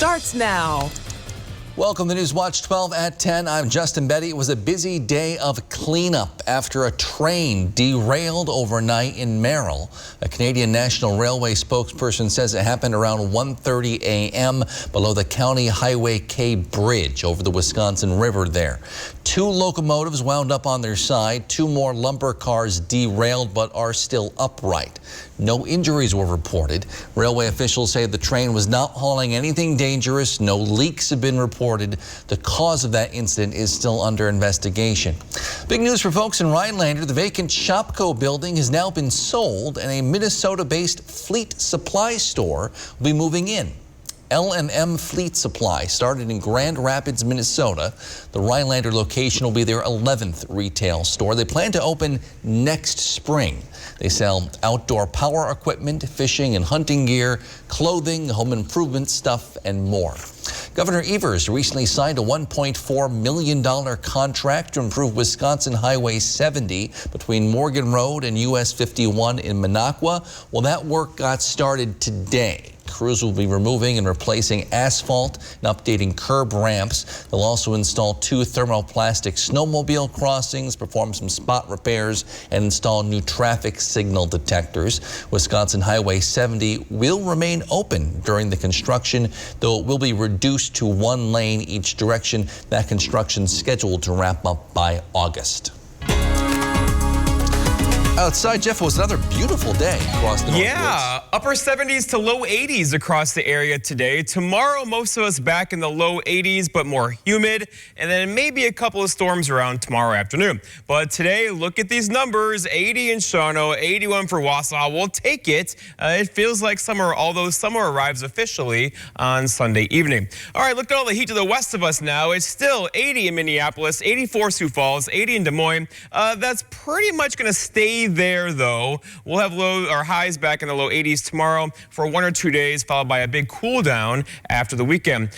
starts now. Welcome to News Watch 12 at 10. I'm Justin Betty. It was a busy day of cleanup after a train derailed overnight in Merrill. A Canadian National Railway spokesperson says it happened around 1:30 a.m. below the County Highway K Bridge over the Wisconsin River there. 2 locomotives wound up on their side. 2 more lumber cars derailed but are still upright. No injuries were reported. Railway officials say the train was not hauling anything dangerous. No leaks have been reported. The cause of that incident is still under investigation. Big news for folks in Rhinelander. The vacant Shopko building has now been sold and a Minnesota-based fleet supply store will be moving in. L&M Fleet Supply started in Grand Rapids, Minnesota. The Rhinelander location will be their 11th retail store. They plan to open next spring. They sell outdoor power equipment, fishing and hunting gear, clothing, home improvement stuff, and more. Governor Evers recently signed a $1.4 million contract to improve Wisconsin Highway 70 between Morgan Road and US 51 in Minocqua. Well, that work got started today. Crews will be removing and replacing asphalt and updating curb ramps. They'll also install 2 thermoplastic snowmobile crossings, perform some spot repairs, and install new traffic signal detectors. Wisconsin Highway 70 will remain open during the construction, though it will be reduced to 1 lane each direction. That construction is scheduled to wrap up by August. Outside, Jeff, was another beautiful day across the Northwoods. Yeah, upper 70s to low 80s across the area today. Tomorrow, most of us back in the low 80s, but more humid. And then maybe a couple of storms around tomorrow afternoon. But today, look at these numbers. 80 in Shawano, 81 for Wausau. We'll take it. It feels like summer, although summer arrives officially on Sunday evening. All right, look at all the heat to the west of us now. It's still 80 in Minneapolis, 84 Sioux Falls, 80 in Des Moines. That's pretty much going to stay there, though. We'll have low or highs back in the low 80s tomorrow for 1 or 2 days, followed by a big cool down after the weekend.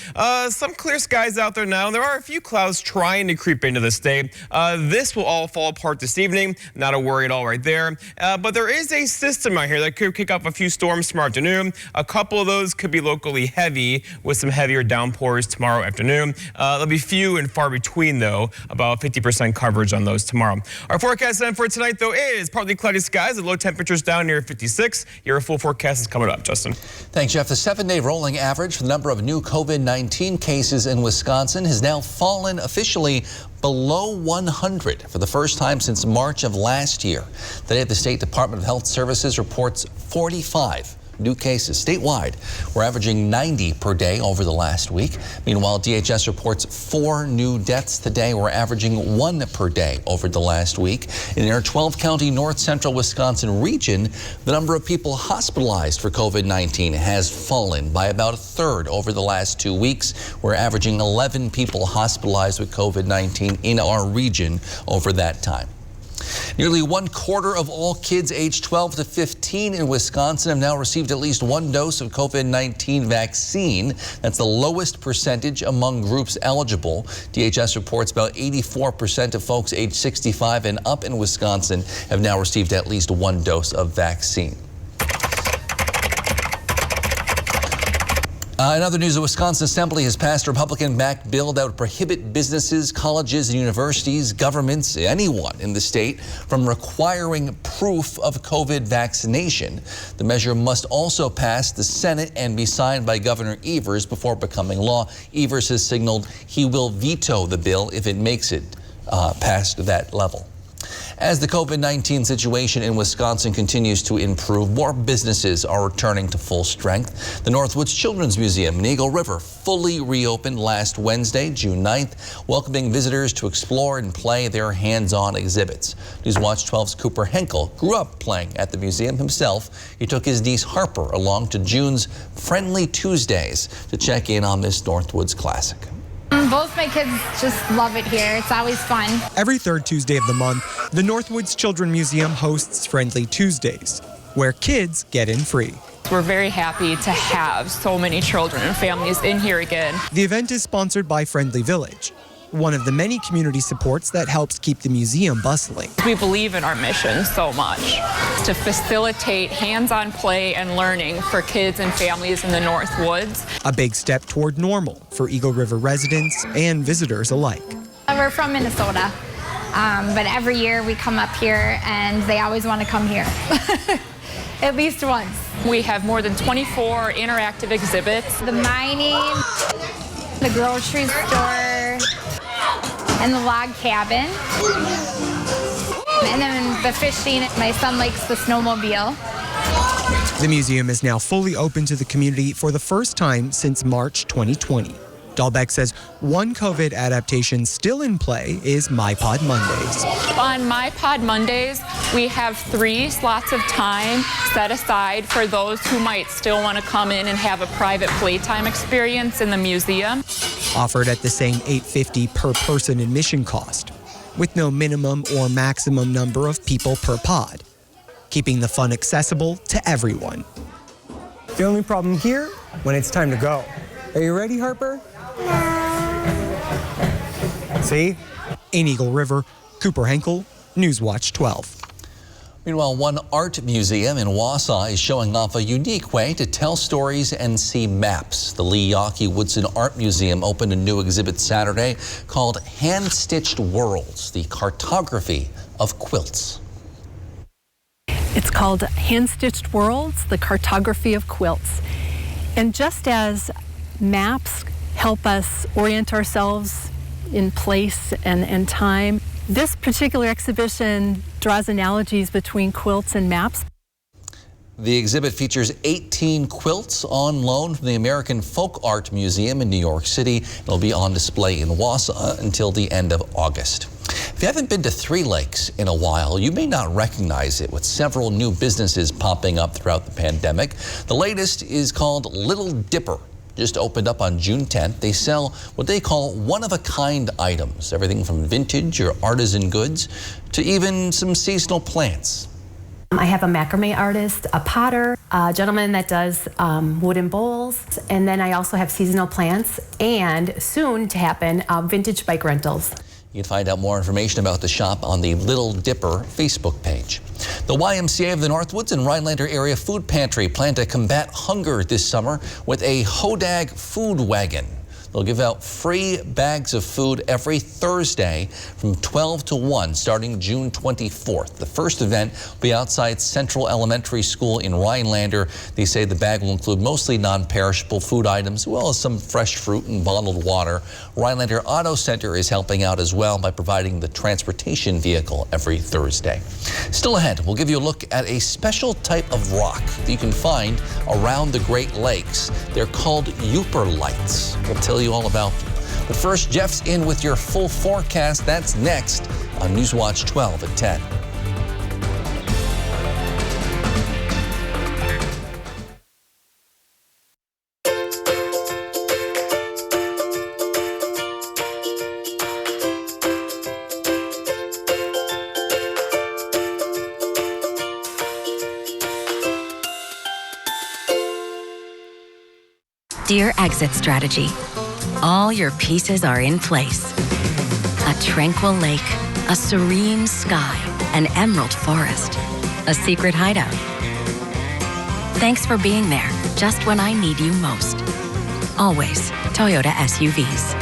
Some clear skies out there now. There are a few clouds trying to creep into this day. This will all fall apart this evening. Not a worry at all right there. But there is a system out here that could kick off a few storms tomorrow afternoon. A couple of those could be locally heavy with some heavier downpours tomorrow afternoon. They'll be few and far between, though. About 50% coverage on those tomorrow. Our forecast then for tonight, though, is partly cloudy skies and low temperatures down near 56. Your full forecast is coming up. Justin. Thanks, Jeff. The 7-day rolling average for the number of new COVID-19 cases in Wisconsin has now fallen officially below 100 for the first time since March of last year. Today, the State Department of Health Services reports 45 new cases statewide. We're averaging 90 per day over the last week. Meanwhile, DHS reports 4 new deaths today. We're averaging 1 per day over the last week. In our 12-county north central Wisconsin region, the number of people hospitalized for COVID-19 has fallen by about 1/3 over the last 2 weeks. We're averaging 11 people hospitalized with COVID-19 in our region over that time. Nearly 1/4 of all kids aged 12 to 15 in Wisconsin have now received at least 1 dose of COVID-19 vaccine. That's the lowest percentage among groups eligible. DHS reports about 84% of folks aged 65 and up in Wisconsin have now received at least 1 dose of vaccine. In other news, the Wisconsin Assembly has passed a Republican-backed bill that would prohibit businesses, colleges, and universities, governments, anyone in the state from requiring proof of COVID vaccination. The measure must also pass the Senate and be signed by Governor Evers before becoming law. Evers has signaled he will veto the bill if it makes it past that level. As the COVID-19 situation in Wisconsin continues to improve, more businesses are returning to full strength. The Northwoods Children's Museum in Eagle River fully reopened last Wednesday, June 9th, welcoming visitors to explore and play their hands-on exhibits. News Watch 12's Cooper Henkel grew up playing at the museum himself. He took his niece Harper along to June's Friendly Tuesdays to check in on this Northwoods classic. Both my kids just love it here. It's always fun. Every 3rd Tuesday of the month, the Northwoods Children's Museum hosts Friendly Tuesdays, where kids get in free. We're very happy to have so many children and families in here again. The event is sponsored by Friendly Village. one of the many community supports that helps keep the museum bustling. We believe in our mission so much, to facilitate hands-on play and learning for kids and families in the North Woods. A big step toward normal for Eagle River residents and visitors alike. We're from Minnesota, but every year we come up here and they always want to come here, at least once. We have more than 24 interactive exhibits. The mining, the grocery store, and the log cabin. And then the fishing. My son likes the snowmobile. The museum is now fully open to the community for the first time since March 2020. Dahlbeck says one COVID adaptation still in play is MyPod Mondays. On MyPod Mondays, we have 3 slots of time set aside for those who might still want to come in and have a private playtime experience in the museum. Offered at the same $8.50 per person admission cost, with no minimum or maximum number of people per pod, keeping the fun accessible to everyone. The only problem here, when it's time to go. Are you ready, Harper? See? In Eagle River, Cooper Henkel, Newswatch 12. Meanwhile, one art museum in Wausau is showing off a unique way to tell stories and see maps. The Lee Yawkey Woodson Art Museum opened a new exhibit Saturday called Hand-Stitched Worlds, the cartography of quilts. It's called Hand-Stitched Worlds, the cartography of quilts. And just as maps help us orient ourselves in place and time, this particular exhibition draws analogies between quilts and maps. The exhibit features 18 quilts on loan from the American Folk Art Museum in New York City. It'll be on display in Wausau until the end of August. If you haven't been to Three Lakes in a while, you may not recognize it, with several new businesses popping up throughout the pandemic. The latest is called Little Dipper. Just opened up on June 10th. They sell what they call one-of-a-kind items, everything from vintage or artisan goods to even some seasonal plants. I have a macrame artist, a potter, a gentleman that does wooden bowls, and then I also have seasonal plants and soon to happen vintage bike rentals. You can find out more information about the shop on the Little Dipper Facebook page. The YMCA of the Northwoods and Rhinelander Area Food Pantry plan to combat hunger this summer with a Hodag food wagon. They'll give out free bags of food every Thursday from 12 to 1 starting June 24th. The first event will be outside Central Elementary School in Rhinelander. They say the bag will include mostly non-perishable food items, as well as some fresh fruit and bottled water. Rhinelander Auto Center is helping out as well by providing the transportation vehicle every Thursday. Still ahead, we'll give you a look at a special type of rock that you can find around the Great Lakes. They're called Uper lights. We'll tell you all about them. But first, Jeff's in with your full forecast. That's next on Newswatch 12 at 10. Dear Exit Strategy, all your pieces are in place. A tranquil lake, a serene sky, an emerald forest, a secret hideout. Thanks for being there just when I need you most. Always Toyota SUVs.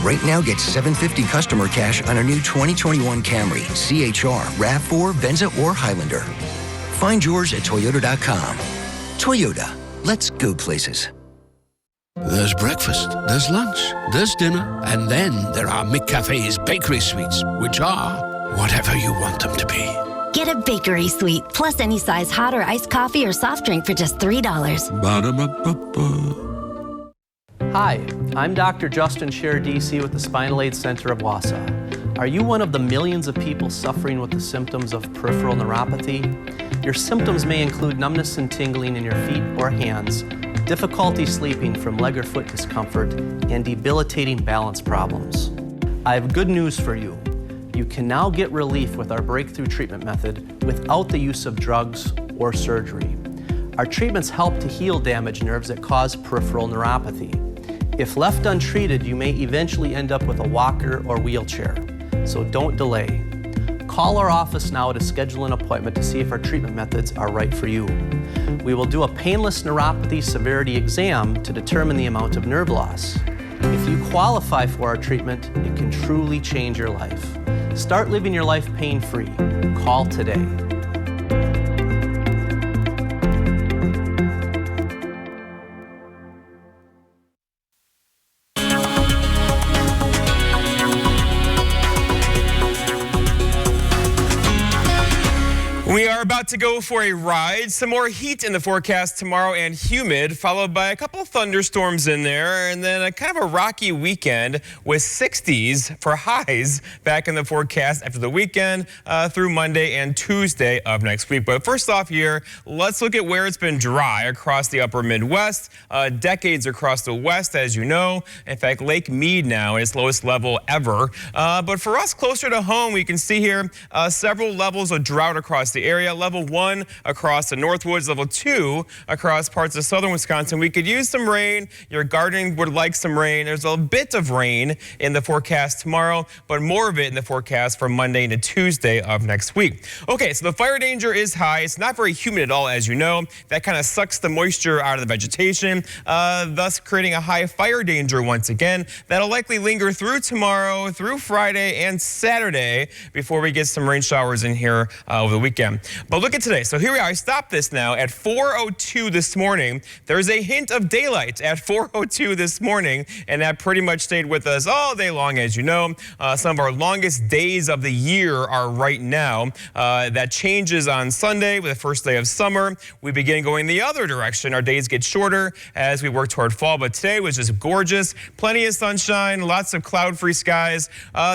Right now, get $750 customer cash on a new 2021 Camry, CHR, RAV4, Venza, or Highlander. Find yours at Toyota.com. Toyota, let's go places. There's breakfast, there's lunch, there's dinner, and then there are McCafe's bakery sweets, which are whatever you want them to be. Get a bakery suite, plus any size hot or iced coffee or soft drink for just $3. Ba-da-ba-ba-ba. Hi, I'm Dr. Justin Scher, DC with the Spinal Aid Center of Wausau. Are you one of the millions of people suffering with the symptoms of peripheral neuropathy? Your symptoms may include numbness and tingling in your feet or hands, difficulty sleeping from leg or foot discomfort, and debilitating balance problems. I have good news for you. You can now get relief with our breakthrough treatment method without the use of drugs or surgery. Our treatments help to heal damaged nerves that cause peripheral neuropathy. If left untreated, you may eventually end up with a walker or wheelchair. So don't delay. Call our office now to schedule an appointment to see if our treatment methods are right for you. We will do a painless neuropathy severity exam to determine the amount of nerve loss. If you qualify for our treatment, it can truly change your life. Start living your life pain-free. Call today. We are about to go for a ride. Some more heat in the forecast tomorrow and humid, followed by a couple of thunderstorms in there, and then a kind of a rocky weekend with 60s for highs back in the forecast after the weekend through Monday and Tuesday of next week. But first off here, let's look at where it's been dry across the upper Midwest, decades across the West, as you know. In fact, Lake Mead now is lowest level ever. But for us closer to home, we can see here several levels of drought across the area. Level 1 across the Northwoods, level 2 across parts of southern Wisconsin. We could use some rain. Your gardening would like some rain. There's a bit of rain in the forecast tomorrow, but more of it in the forecast from Monday to Tuesday of next week. Okay, so the fire danger is high. It's not very humid at all, as you know. That kind of sucks the moisture out of the vegetation, thus creating a high fire danger once again. That'll likely linger through tomorrow, through Friday and Saturday before we get some rain showers in here over the weekend. But look at today. So here we are. I stopped this now at 4:02 this morning. There's a hint of daylight at 4:02 this morning, and that pretty much stayed with us all day long, as you know. Some of our longest days of the year are right now. That changes on Sunday with the first day of summer. We begin going the other direction. Our days get shorter as we work toward fall, but today was just gorgeous. Plenty of sunshine, lots of cloud-free skies.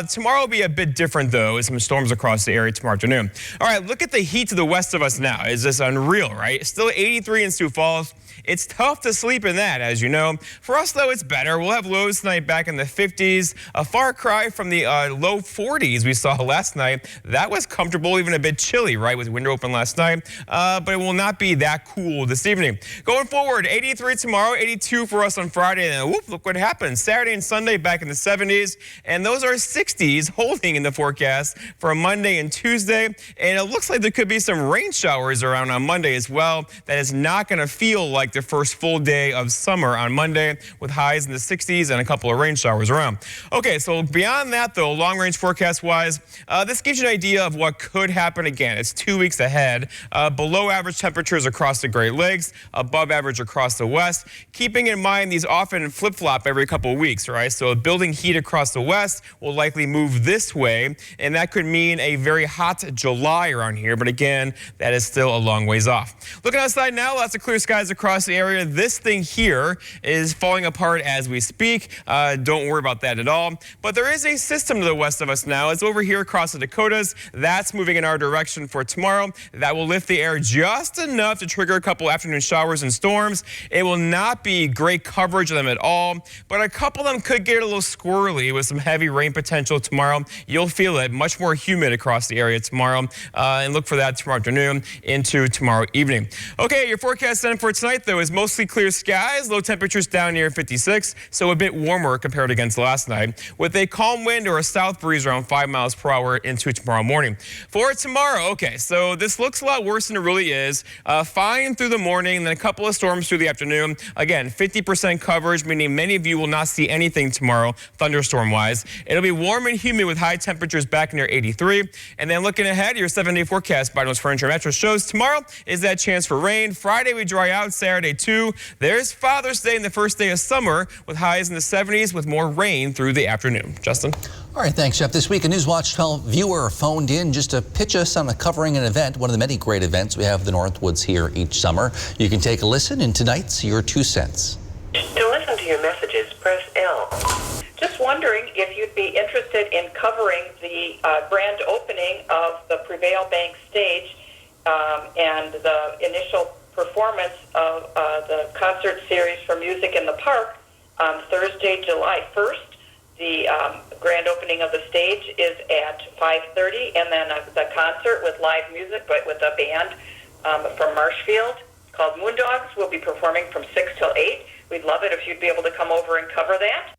Tomorrow will be a bit different, though, with some storms across the area tomorrow afternoon. All right, look at the heat to the west of us now. Is this unreal, right? Still 83 in Sioux Falls. It's tough to sleep in that, as you know. For us, though, it's better. We'll have lows tonight back in the 50s. A far cry from the low 40s we saw last night. That was comfortable, even a bit chilly, right, with the window open last night. But it will not be that cool this evening. Going forward, 83 tomorrow, 82 for us on Friday. And whoop, look what happened. Saturday and Sunday back in the 70s. And those are 60s holding in the forecast for Monday and Tuesday. And it looks like there could be some rain showers around on Monday as well. That is not going to feel like the first full day of summer on Monday, with highs in the 60s and a couple of rain showers around. Okay, so beyond that, though, long-range forecast-wise, this gives you an idea of what could happen again. It's 2 weeks ahead. Below average temperatures across the Great Lakes, above average across the West. Keeping in mind these often flip-flop every couple of weeks, right? So building heat across the West will likely move this way, and that could mean a very hot July around here. But again, that is still a long ways off. Looking outside now, lots of clear skies across the area. This thing here is falling apart as we speak. Don't worry about that at all. But there is a system to the west of us now. It's over here across the Dakotas. That's moving in our direction for tomorrow. That will lift the air just enough to trigger a couple afternoon showers and storms. It will not be great coverage of them at all, but a couple of them could get a little squirrely with some heavy rain potential tomorrow. You'll feel it. Much more humid across the area tomorrow. And look for that tomorrow afternoon into tomorrow evening. Okay, your forecast then for tonight, though, is mostly clear skies. Low temperatures down near 56, so a bit warmer compared against last night, with a calm wind or a south breeze around 5 miles per hour into tomorrow morning. For tomorrow, okay, so this looks a lot worse than it really is. Fine through the morning, then a couple of storms through the afternoon. Again, 50% coverage, meaning many of you will not see anything tomorrow, thunderstorm-wise. It'll be warm and humid with high temperatures back near 83. And then looking ahead, your 7-day forecast by North Furniture Metro shows tomorrow is that chance for rain. Friday, we dry out. Saturday, too. There's Father's Day and the first day of summer with highs in the 70s with more rain through the afternoon. Justin? All right, thanks, Jeff. This week, a Newswatch 12 viewer phoned in just to pitch us on covering an event, one of the many great events we have in the Northwoods here each summer. You can take a listen in tonight's Your 2 Cents. To listen to your messages, press L. Just wondering if you'd be interested in covering the grand opening of the Prevail Bank stage and the initial performance of the concert series for Music in the Park on Thursday, July 1st. The grand opening of the stage is at 5:30, and then the concert with live music, but with a band from Marshfield called Moondogs will be performing from 6 till 8. we'd love it if you'd be able to come over and cover that.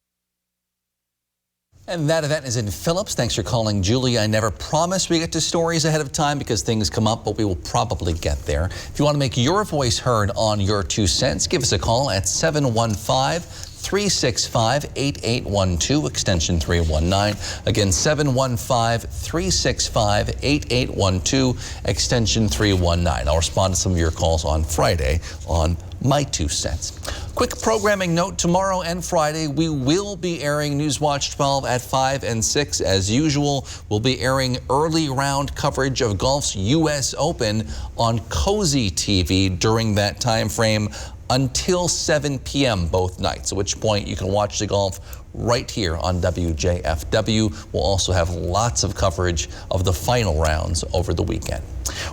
And that event is in Phillips. Thanks for calling, Julie. I never promise we get to stories ahead of time because things come up, but we will probably get there. If you want to make your voice heard on your 2 cents, give us a call at 715-365-8812, extension 319. Again, 715-365-8812, extension 319. I'll respond to some of your calls on Friday on My 2 cents. Quick programming note, tomorrow and Friday, we will be airing Newswatch 12 at 5 and 6 as usual. We'll be airing early round coverage of golf's U.S. Open on Cozy TV during that time frame until 7 p.m. both nights, at which point you can watch the golf right here on WJFW. We'll also have lots of coverage of the final rounds over the weekend.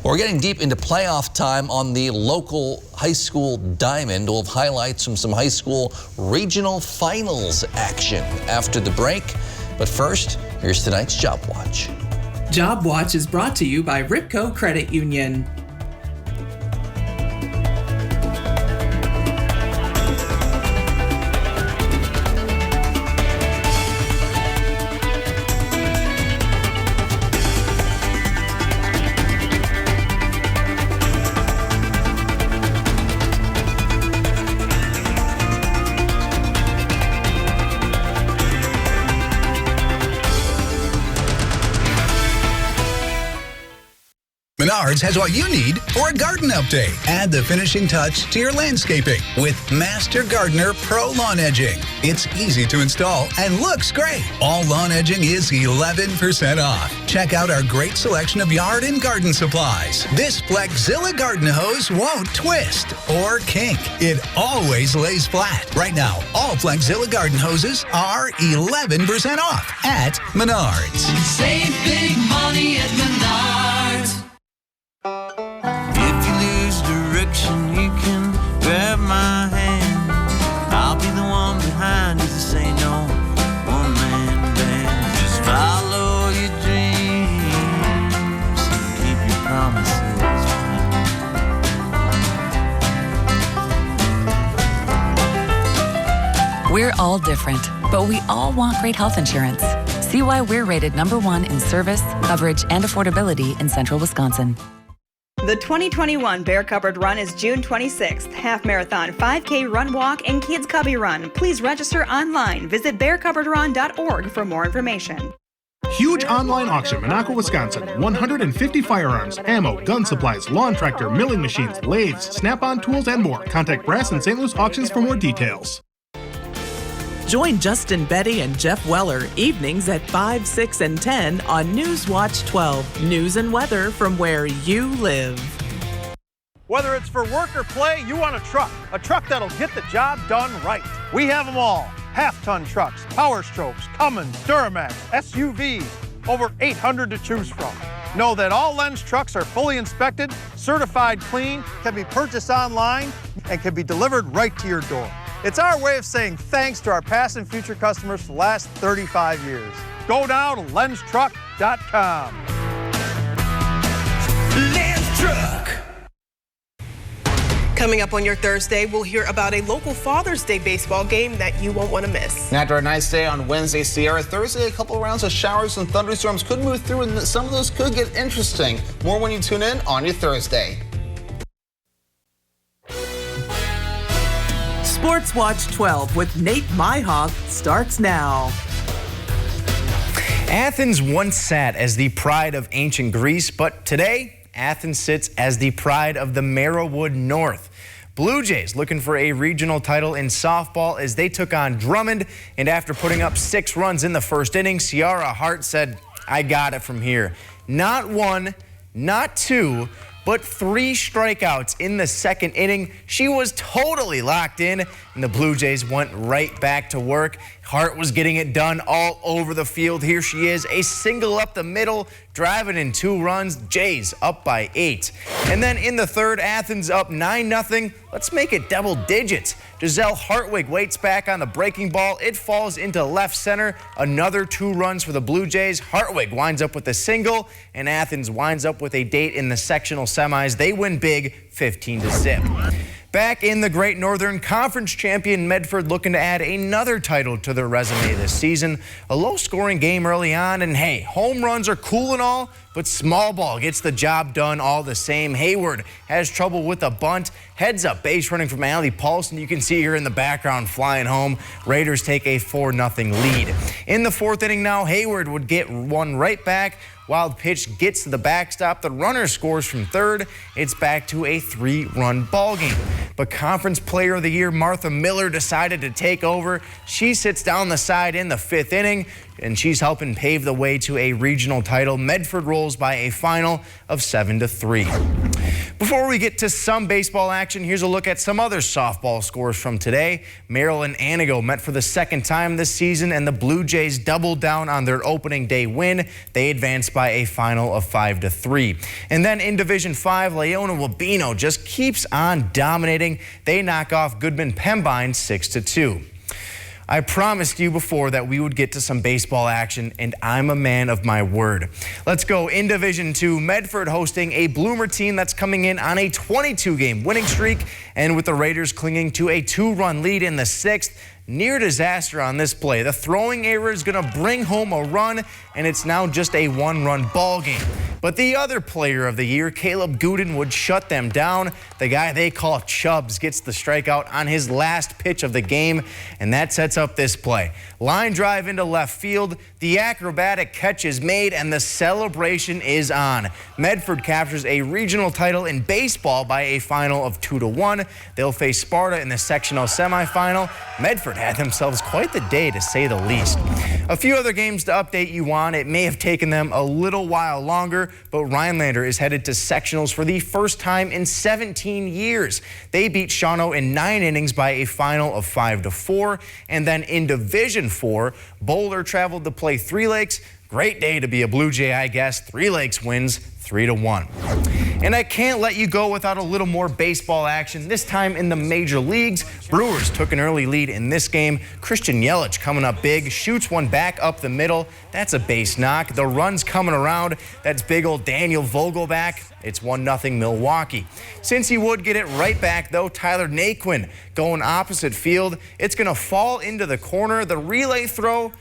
We're getting deep into playoff time on the local high school diamond. We'll have highlights from some high school regional finals action after the break. But first, here's tonight's Job Watch. Job Watch is brought to you by Ripco Credit Union. Menards has what you need for a garden update. Add the finishing touch to your landscaping with Master Gardener Pro Lawn Edging. It's easy to install and looks great. All lawn edging is 11% off. Check out our great selection of yard and garden supplies. This Flexzilla garden hose won't twist or kink. It always lays flat. Right now, all Flexzilla garden hoses are 11% off at Menards. Save big money at Menards. If you lose direction, you can grab my hand. I'll be the one behind you to say no one-man band. Just follow your dreams and keep your promises. We're all different, but we all want great health insurance. See why we're rated #1 in service, coverage, and affordability in Central Wisconsin. The 2021 Bear Cupboard Run is June 26th. Half marathon, 5K run walk, and kids cubby run. Please register online. Visit bearcupboardrun.org for more information. Huge online auction, Monaco, Wisconsin. 150 firearms, ammo, gun supplies, lawn tractor, milling machines, lathes, snap-on tools, and more. Contact Brass and St. Louis Auctions for more details. Join Justin Betty and Jeff Weller evenings at 5, 6, and 10 on Newswatch 12. News and weather from where you live. Whether it's for work or play, you want a truck that'll get the job done right. We have them all. Half-ton trucks, Power Strokes, Cummins, Duramax, SUVs, over 800 to choose from. Know that all Lenz trucks are fully inspected, certified clean, can be purchased online, and can be delivered right to your door. It's our way of saying thanks to our past and future customers for the last 35 years. Go now to LenzTruck.com. Lenz Truck. Coming up on your Thursday, we'll hear about a local Father's Day baseball game that you won't want to miss. After a nice day on Wednesday, Sierra, Thursday, a couple rounds of showers and thunderstorms could move through, and some of those could get interesting. More when you tune in on your Thursday. Sports Watch 12 with Nate Myhoff starts now. Athens once sat as the pride of ancient Greece, but today, Athens sits as the pride of the Merrillwood North. Blue Jays looking for a regional title in softball as they took on Drummond, and after putting up 6 runs in the first inning, Ciara Hart said, "I got it from here." Not 1, not 2, but 3 strikeouts in the second inning. She was totally locked in, and the Blue Jays went right back to work. Hart was getting it done all over the field. Here she is, a single up the middle, driving in 2 runs. Jays up by 8. And then in the third, Athens up 9-0. Let's make it double digits. Giselle Hartwig waits back on the breaking ball. It falls into left center. Another 2 runs for the Blue Jays. Hartwig winds up with a single, and Athens winds up with a date in the sectional semis. They win big, 15-0. Back in the Great Northern, Conference champion Medford looking to add another title to their resume this season. A low-scoring game early on, and hey, home runs are cool and all, but small ball gets the job done all the same. Hayward has trouble with a bunt. Heads up base running from Allie Paulson. You can see her in the background flying home. Raiders take a 4-0 lead. In the fourth inning now, Hayward would get one right back. Wild pitch gets to the backstop. The runner scores from third. It's back to a 3-run ball game. But Conference Player of the Year Martha Miller decided to take over. She sits down the side in the fifth inning, and she's helping pave the way to a regional title. Medford rolls by a final of 7-3. Before we get to some baseball action, here's a look at some other softball scores from today. Merrill and Antigo met for the second time this season, and the Blue Jays doubled down on their opening day win. They advanced by a final of 5-3. And then in Division 5, Leona Wabeno just keeps on dominating. They knock off Goodman Pembine 6-2. I promised you before that we would get to some baseball action, and I'm a man of my word. Let's go in Division 2. Medford hosting a Bloomer team that's coming in on a 22-game winning streak, and with the Raiders clinging to a 2-run lead in the sixth. Near disaster on this play. The throwing error is going to bring home a run, and it's now just a 1-run ball game. But the other player of the year, Caleb Gooden, would shut them down. The guy they call Chubbs gets the strikeout on his last pitch of the game, and that sets up this play. Line drive into left field. The acrobatic catch is made, and the celebration is on. Medford captures a regional title in baseball by a final of 2-1. They'll face Sparta in the sectional semifinal. Medford had themselves quite the day, to say the least. A few other games to update you on. It may have taken them a little while longer, but Rhinelander is headed to sectionals for the first time in 17 years. They beat Shawano in 9 innings by a final of 5-4. And then in Division 4, Boulder traveled to play Three Lakes. Great day to be a Blue Jay, I guess. Three Lakes wins 3-1. And I can't let you go without a little more baseball action, this time in the major leagues. Brewers took an early lead in this game. Christian Yelich coming up big, shoots one back up the middle. That's a base knock. The run's coming around. That's big old Daniel Vogelback. It's 1-0 Milwaukee. Since he would get it right back, though, Tyler Naquin going opposite field. It's going to fall into the corner. The relay throw,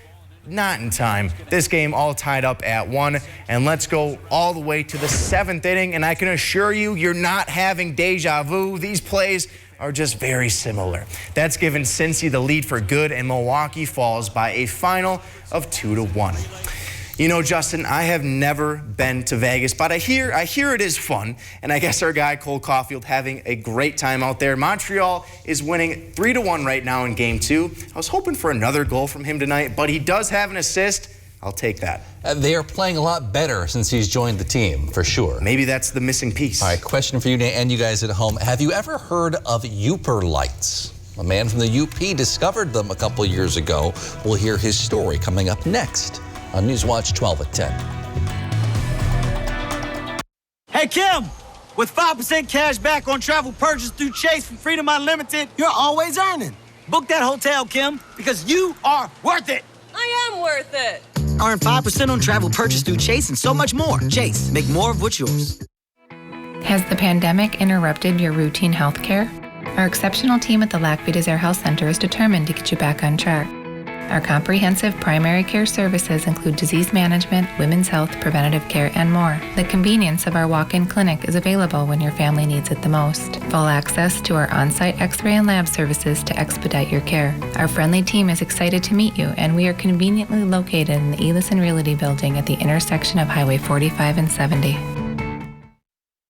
not in time. This game all tied up at 1, and let's go all the way to the 7th inning, and I can assure you, you're not having deja vu. These plays are just very similar. That's given Cincy the lead for good, and Milwaukee falls by a final of 2-1. You know, Justin, I have never been to Vegas, but I hear it is fun, and I guess our guy Cole Caulfield having a great time out there. Montreal is winning 3-1 right now in Game 2. I was hoping for another goal from him tonight, but he does have an assist. I'll take that. They are playing a lot better since he's joined the team, for sure. Maybe that's the missing piece. All right, question for you and you guys at home. Have you ever heard of Uper lights? A man from the UP discovered them a couple years ago. We'll hear his story coming up next on Newswatch 12 at 10. Hey, Kim, with 5% cash back on travel purchase through Chase from Freedom Unlimited, you're always earning. Book that hotel, Kim, because you are worth it. I am worth it. Earn 5% on travel purchase through Chase and so much more. Chase, make more of what's yours. Has the pandemic interrupted your routine health care? Our exceptional team at the Lac Vie Desert Health Center is determined to get you back on track. Our comprehensive primary care services include disease management, women's health, preventative care, and more. The convenience of our walk-in clinic is available when your family needs it the most. Full access to our on-site x-ray and lab services to expedite your care. Our friendly team is excited to meet you, and we are conveniently located in the Elison Realty Building at the intersection of Highway 45 and 70.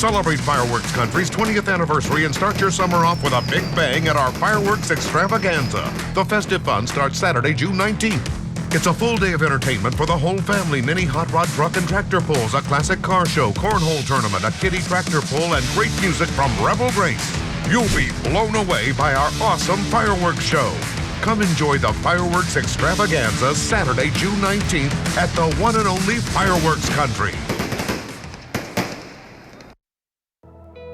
Celebrate Fireworks Country's 20th anniversary and start your summer off with a big bang at our Fireworks Extravaganza. The festive fun starts Saturday, June 19th. It's a full day of entertainment for the whole family. Mini hot rod truck and tractor pulls, a classic car show, cornhole tournament, a kiddie tractor pull, and great music from Rebel Grace. You'll be blown away by our awesome fireworks show. Come enjoy the Fireworks Extravaganza Saturday, June 19th at the one and only Fireworks Country.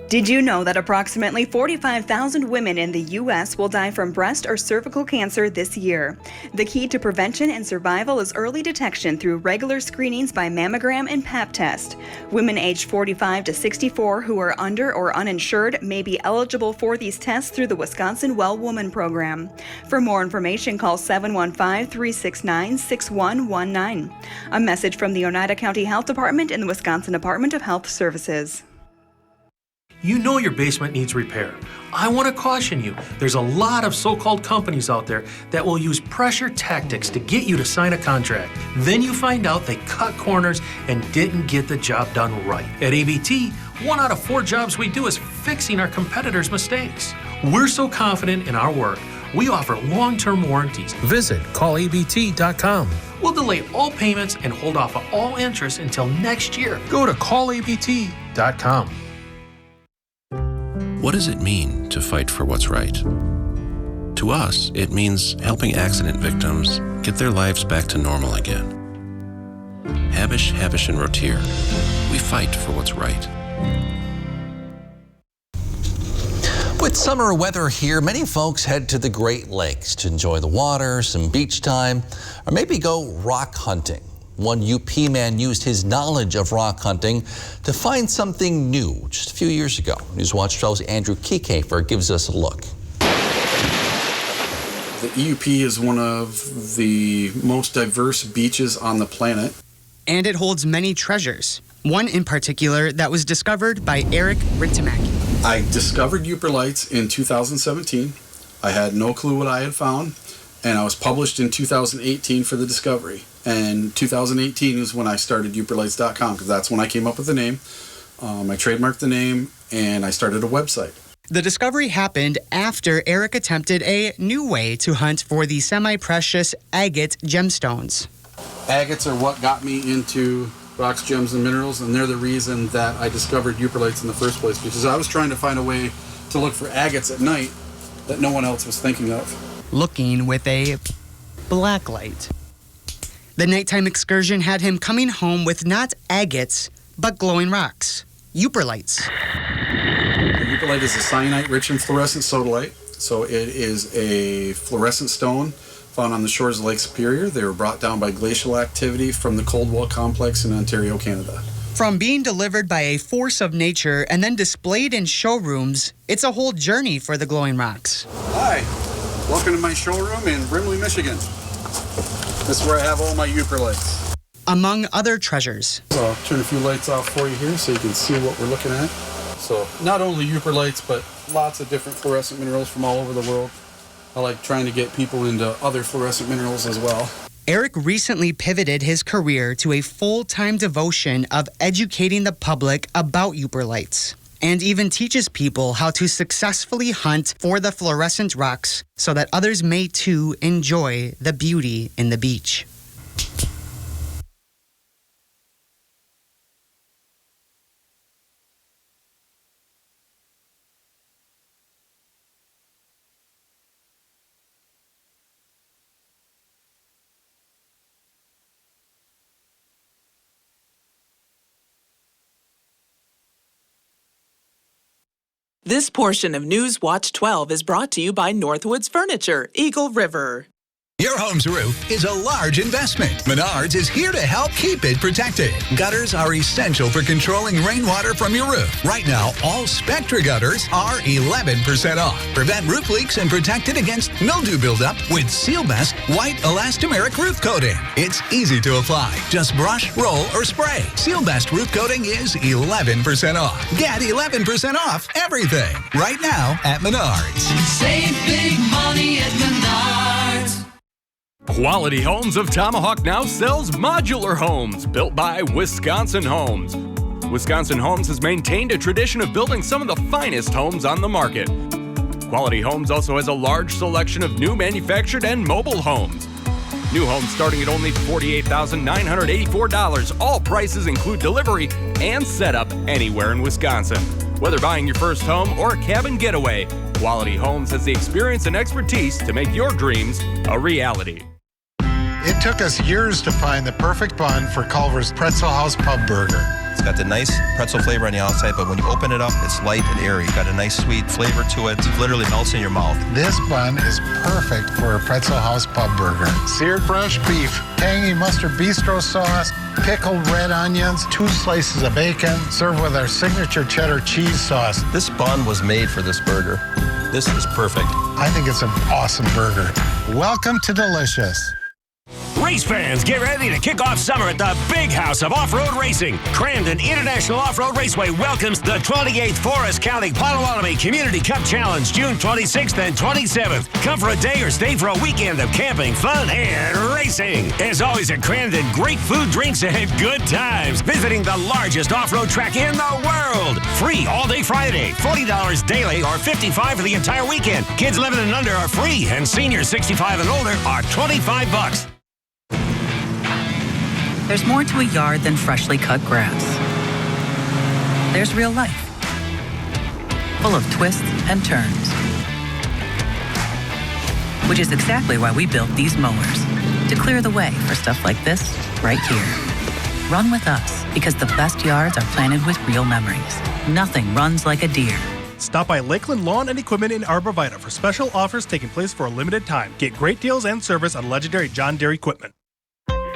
Did you know that approximately 45,000 women in the U.S. will die from breast or cervical cancer this year? The key to prevention and survival is early detection through regular screenings by mammogram and Pap test. Women aged 45 to 64 who are under or uninsured may be eligible for these tests through the Wisconsin Well Woman program. For more information, call 715-369-6119. A message from the Oneida County Health Department and the Wisconsin Department of Health Services. You know your basement needs repair. I want to caution you, there's a lot of so-called companies out there that will use pressure tactics to get you to sign a contract. Then you find out they cut corners and didn't get the job done right. At ABT, 1 out of 4 jobs we do is fixing our competitors' mistakes. We're so confident in our work, we offer long-term warranties. Visit callabt.com. We'll delay all payments and hold off all interest until next year. Go to callabt.com. What does it mean to fight for what's right? To us, it means helping accident victims get their lives back to normal again. Habish, and Rotier, we fight for what's right. With summer weather here, many folks head to the Great Lakes to enjoy the water, some beach time, or maybe go rock hunting. One UP man used his knowledge of rock hunting to find something new just a few years ago. Newswatch 12's Andrew Kiekefer gives us a look. The EUP is one of the most diverse beaches on the planet. And it holds many treasures. One in particular that was discovered by Eric Rintamaki. I discovered Uperlites in 2017. I had no clue what I had found, and I was published in 2018 for the discovery. And 2018 is when I started Uperlites.com, because that's when I came up with the name. I trademarked the name, and I started a website. The discovery happened after Eric attempted a new way to hunt for the semi-precious agate gemstones. Agates are what got me into rocks, gems, and minerals, and they're the reason that I discovered Uperlites in the first place, because I was trying to find a way to look for agates at night that no one else was thinking of. Looking with a black light. The nighttime excursion had him coming home with not agates, but glowing rocks. Uperlites. The Uperlite is a cyanite-rich and fluorescent sodalite. So it is a fluorescent stone found on the shores of Lake Superior. They were brought down by glacial activity from the Coldwell Complex in Ontario, Canada. From being delivered by a force of nature and then displayed in showrooms, it's a whole journey for the glowing rocks. Hi, welcome to my showroom in Brimley, Michigan. This is where I have all my Uperlites. Among other treasures. So I'll turn a few lights off for you here so you can see what we're looking at. So not only Uperlites, but lots of different fluorescent minerals from all over the world. I like trying to get people into other fluorescent minerals as well. Eric recently pivoted his career to a full-time devotion of educating the public about Uperlites, and even teaches people how to successfully hunt for the fluorescent rocks so that others may too enjoy the beauty in the beach. This portion of News Watch 12 is brought to you by Northwoods Furniture, Eagle River. Your home's roof is a large investment. Menards is here to help keep it protected. Gutters are essential for controlling rainwater from your roof. Right now, all Spectra gutters are 11% off. Prevent roof leaks and protect it against mildew buildup with Sealbest White Elastomeric Roof Coating. It's easy to apply. Just brush, roll, or spray. Sealbest Roof Coating is 11% off. Get 11% off everything right now at Menards. Save big money at Menards. Quality Homes of Tomahawk now sells modular homes built by Wisconsin Homes. Wisconsin Homes has maintained a tradition of building some of the finest homes on the market. Quality Homes also has a large selection of new manufactured and mobile homes. New homes starting at only $48,984. All prices include delivery and setup anywhere in Wisconsin. Whether buying your first home or a cabin getaway, Quality Homes has the experience and expertise to make your dreams a reality. It took us years to find the perfect bun for Culver's Pretzel House Pub Burger. It's got the nice pretzel flavor on the outside, but when you open it up, it's light and airy. Got a nice sweet flavor to it. It literally melts in your mouth. This bun is perfect for a Pretzel House pub burger. Seared fresh beef, tangy mustard bistro sauce, pickled red onions, 2 slices of bacon, served with our signature cheddar cheese sauce. This bun was made for this burger. This is perfect. I think it's an awesome burger. Welcome to Delicious. Race fans, get ready to kick off summer at the big house of off-road racing. Crandon International Off-Road Raceway welcomes the 28th Forest County Potawatomi Community Cup Challenge, June 26th and 27th. Come for a day or stay for a weekend of camping, fun, and racing. As always at Crandon, great food, drinks, and good times. Visiting the largest off-road track in the world. Free all day Friday, $40 daily, or $55 for the entire weekend. Kids 11 and under are free, and seniors 65 and older are $25. There's more to a yard than freshly cut grass. There's real life, full of twists and turns. Which is exactly why we built these mowers, to clear the way for stuff like this right here. Run with us, because the best yards are planted with real memories. Nothing runs like a deer. Stop by Lakeland Lawn and Equipment in Arborvita for special offers taking place for a limited time. Get great deals and service on legendary John Deere equipment.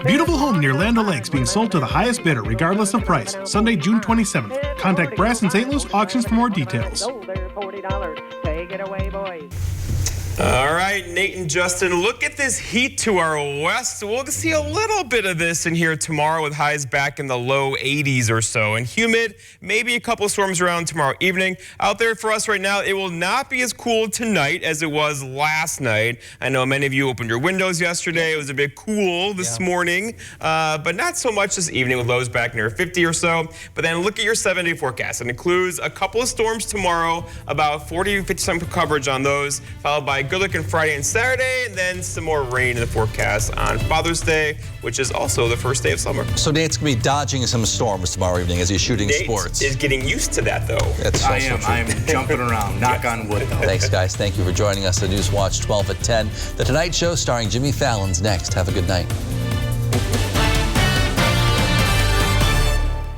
Beautiful home near Land O'Lakes being sold to the highest bidder regardless of price. Sunday, June 27th. Contact Brass and St. Louis Auctions for more details. All right, Nate and Justin, look at this heat to our west. We'll see a little bit of this in here tomorrow with highs back in the low 80s or so. And humid, maybe a couple storms around tomorrow evening. Out there for us right now, it will not be as cool tonight as it was last night. I know many of you opened your windows yesterday. It was a bit cool this morning, but not so much this evening with lows back near 50 or so. But then look at your 7-day forecast. It includes a couple of storms tomorrow, about 40 to 50% coverage on those, followed by good looking Friday and Saturday, and then some more rain in the forecast on Father's Day, which is also the first day of summer. So Nate's going to be dodging some storms tomorrow evening as he's shooting Nate sports. is getting used to that, though. That's I also am. true. I'm jumping around. Knock on wood, though. Thanks, guys. Thank you for joining us on News Watch 12 at 10. The Tonight Show starring Jimmy Fallon's next. Have a good night.